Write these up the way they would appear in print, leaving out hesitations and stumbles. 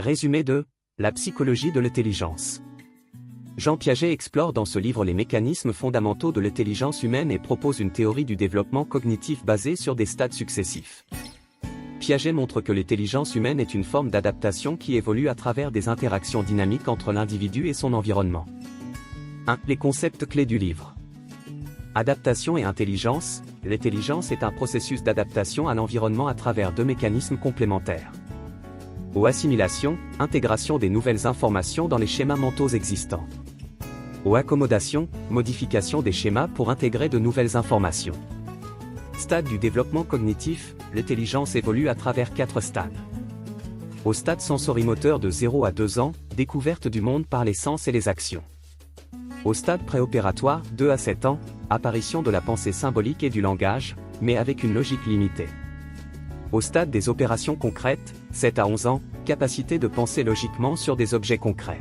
Résumé de la psychologie de l'intelligence. Jean Piaget explore dans ce livre les mécanismes fondamentaux de l'intelligence humaine et propose une théorie du développement cognitif basée sur des stades successifs. Piaget montre que l'intelligence humaine est une forme d'adaptation qui évolue à travers des interactions dynamiques entre l'individu et son environnement. 1. Les concepts clés du livre. Adaptation et intelligence. L'intelligence est un processus d'adaptation à l'environnement à travers deux mécanismes complémentaires. O. Assimilation, intégration des nouvelles informations dans les schémas mentaux existants. O. Accommodation, modification des schémas pour intégrer de nouvelles informations. Stade du développement cognitif, l'intelligence évolue à travers 4 stades. Au stade sensorimoteur de 0 à 2 ans, découverte du monde par les sens et les actions. Au stade préopératoire, 2 à 7 ans, apparition de la pensée symbolique et du langage, mais avec une logique limitée. Au stade des opérations concrètes, 7 à 11 ans, capacité de penser logiquement sur des objets concrets.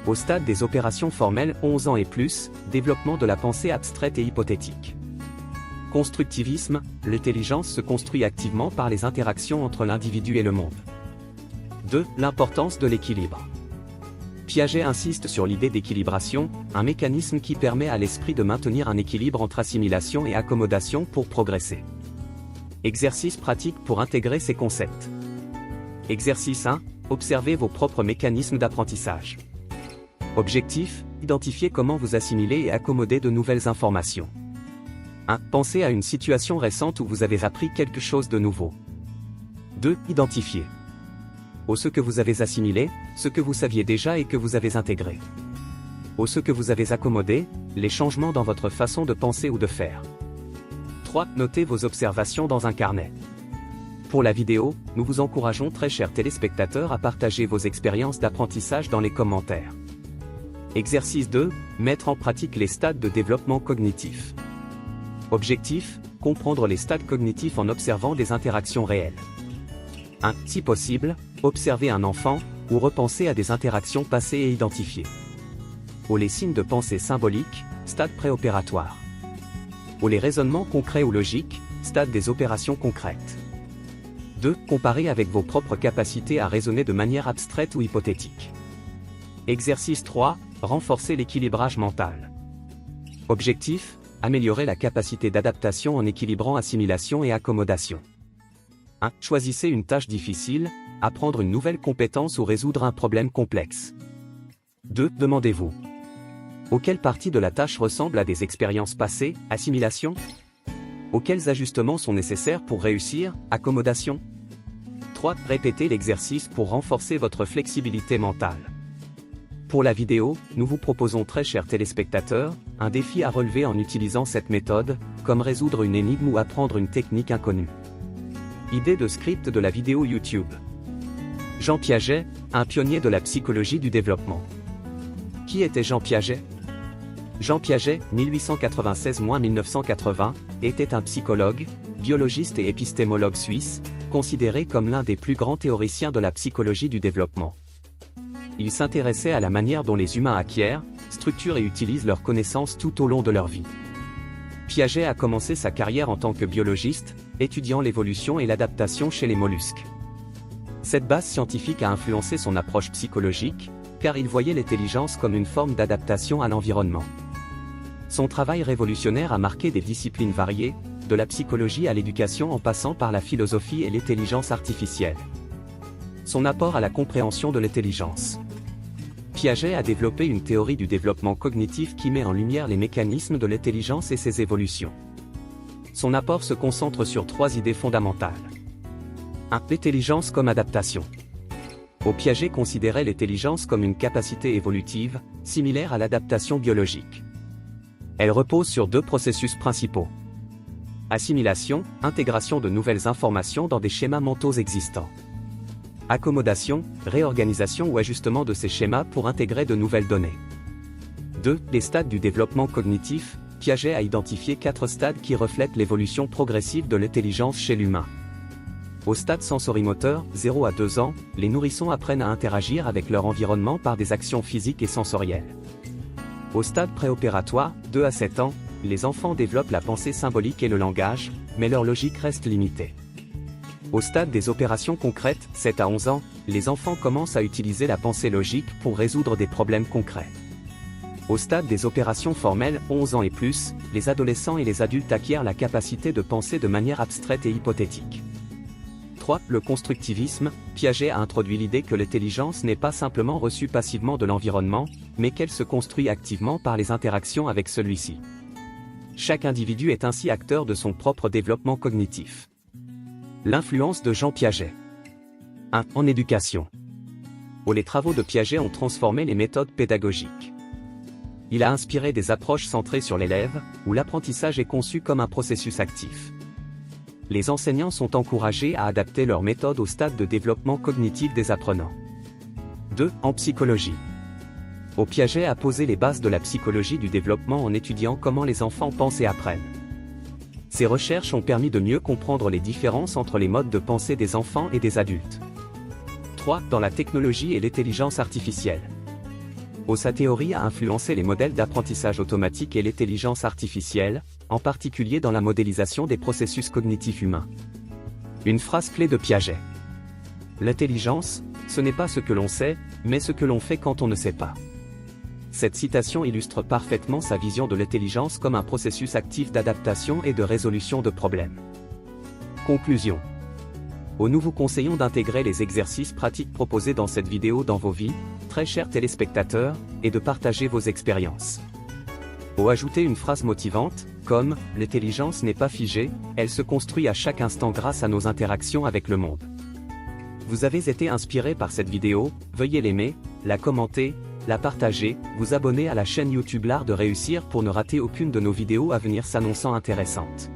Au stade des opérations formelles, 11 ans et plus, développement de la pensée abstraite et hypothétique. Constructivisme, l'intelligence se construit activement par les interactions entre l'individu et le monde. 2. L'importance de l'équilibre. Piaget insiste sur l'idée d'équilibration, un mécanisme qui permet à l'esprit de maintenir un équilibre entre assimilation et accommodation pour progresser. Exercice pratique pour intégrer ces concepts. Exercice 1. Observez vos propres mécanismes d'apprentissage. Objectif, identifiez comment vous assimilez et accommoder de nouvelles informations. 1. Pensez à une situation récente où vous avez appris quelque chose de nouveau. 2. Identifiez. Au ce que vous avez assimilé, ce que vous saviez déjà et que vous avez intégré. Au ce que vous avez accommodé, les changements dans votre façon de penser ou de faire. 3. Notez vos observations dans un carnet. Pour la vidéo, nous vous encourageons très chers téléspectateurs à partager vos expériences d'apprentissage dans les commentaires. Exercice 2. Mettre en pratique les stades de développement cognitif. Objectif, comprendre les stades cognitifs en observant des interactions réelles. 1. Si possible, observez un enfant, ou repensez à des interactions passées et identifiées. Ou les signes de pensée symbolique, stade préopératoire. Ou les raisonnements concrets ou logiques, stade des opérations concrètes. 2. Comparez avec vos propres capacités à raisonner de manière abstraite ou hypothétique. Exercice 3. Renforcer l'équilibrage mental. Objectif, améliorer la capacité d'adaptation en équilibrant assimilation et accommodation. 1. Choisissez une tâche difficile, apprendre une nouvelle compétence ou résoudre un problème complexe. 2. Demandez-vous. Auquel partie de la tâche ressemble à des expériences passées, assimilation? Auquels ajustements sont nécessaires pour réussir, accommodation? 3. Répétez l'exercice pour renforcer votre flexibilité mentale. Pour la vidéo, nous vous proposons très chers téléspectateurs, un défi à relever en utilisant cette méthode, comme résoudre une énigme ou apprendre une technique inconnue. Idée de script de la vidéo YouTube. Jean Piaget, un pionnier de la psychologie du développement. Qui était Jean Piaget? Jean Piaget, 1896-1980, était un psychologue, biologiste et épistémologue suisse, considéré comme l'un des plus grands théoriciens de la psychologie du développement. Il s'intéressait à la manière dont les humains acquièrent, structurent et utilisent leurs connaissances tout au long de leur vie. Piaget a commencé sa carrière en tant que biologiste, étudiant l'évolution et l'adaptation chez les mollusques. Cette base scientifique a influencé son approche psychologique, car il voyait l'intelligence comme une forme d'adaptation à l'environnement. Son travail révolutionnaire a marqué des disciplines variées, de la psychologie à l'éducation en passant par la philosophie et l'intelligence artificielle. Son apport à la compréhension de l'intelligence. Piaget a développé une théorie du développement cognitif qui met en lumière les mécanismes de l'intelligence et ses évolutions. Son apport se concentre sur 3 idées fondamentales. 1. L'intelligence comme adaptation. Piaget considérait l'intelligence comme une capacité évolutive, similaire à l'adaptation biologique. Elle repose sur 2 processus principaux. Assimilation, intégration de nouvelles informations dans des schémas mentaux existants. Accommodation, réorganisation ou ajustement de ces schémas pour intégrer de nouvelles données. 2. Les stades du développement cognitif. Piaget a identifié 4 stades qui reflètent l'évolution progressive de l'intelligence chez l'humain. Au stade sensorimoteur, 0 à 2 ans, les nourrissons apprennent à interagir avec leur environnement par des actions physiques et sensorielles. Au stade préopératoire, 2 à 7 ans, les enfants développent la pensée symbolique et le langage, mais leur logique reste limitée. Au stade des opérations concrètes, 7 à 11 ans, les enfants commencent à utiliser la pensée logique pour résoudre des problèmes concrets. Au stade des opérations formelles, 11 ans et plus, les adolescents et les adultes acquièrent la capacité de penser de manière abstraite et hypothétique. 3. Le constructivisme. Piaget a introduit l'idée que l'intelligence n'est pas simplement reçue passivement de l'environnement, mais qu'elle se construit activement par les interactions avec celui-ci. Chaque individu est ainsi acteur de son propre développement cognitif. L'influence de Jean Piaget. 1. En éducation. Les travaux de Piaget ont transformé les méthodes pédagogiques. Il a inspiré des approches centrées sur l'élève, où l'apprentissage est conçu comme un processus actif. Les enseignants sont encouragés à adapter leurs méthodes au stade de développement cognitif des apprenants. 2. En psychologie. Piaget a posé les bases de la psychologie du développement en étudiant comment les enfants pensent et apprennent. Ces recherches ont permis de mieux comprendre les différences entre les modes de pensée des enfants et des adultes. 3. Dans la technologie et l'intelligence artificielle. Sa théorie a influencé les modèles d'apprentissage automatique et l'intelligence artificielle, en particulier dans la modélisation des processus cognitifs humains. Une phrase clé de Piaget. L'intelligence, ce n'est pas ce que l'on sait, mais ce que l'on fait quand on ne sait pas. Cette citation illustre parfaitement sa vision de l'intelligence comme un processus actif d'adaptation et de résolution de problèmes. Conclusion. Nous vous conseillons d'intégrer les exercices pratiques proposés dans cette vidéo dans vos vies, très chers téléspectateurs, et de partager vos expériences. Ajoutez une phrase motivante, comme « L'intelligence n'est pas figée, elle se construit à chaque instant grâce à nos interactions avec le monde ». Vous avez été inspiré par cette vidéo, veuillez l'aimer, la commenter, la partager, vous abonner à la chaîne YouTube L'Art de Réussir pour ne rater aucune de nos vidéos à venir s'annonçant intéressantes.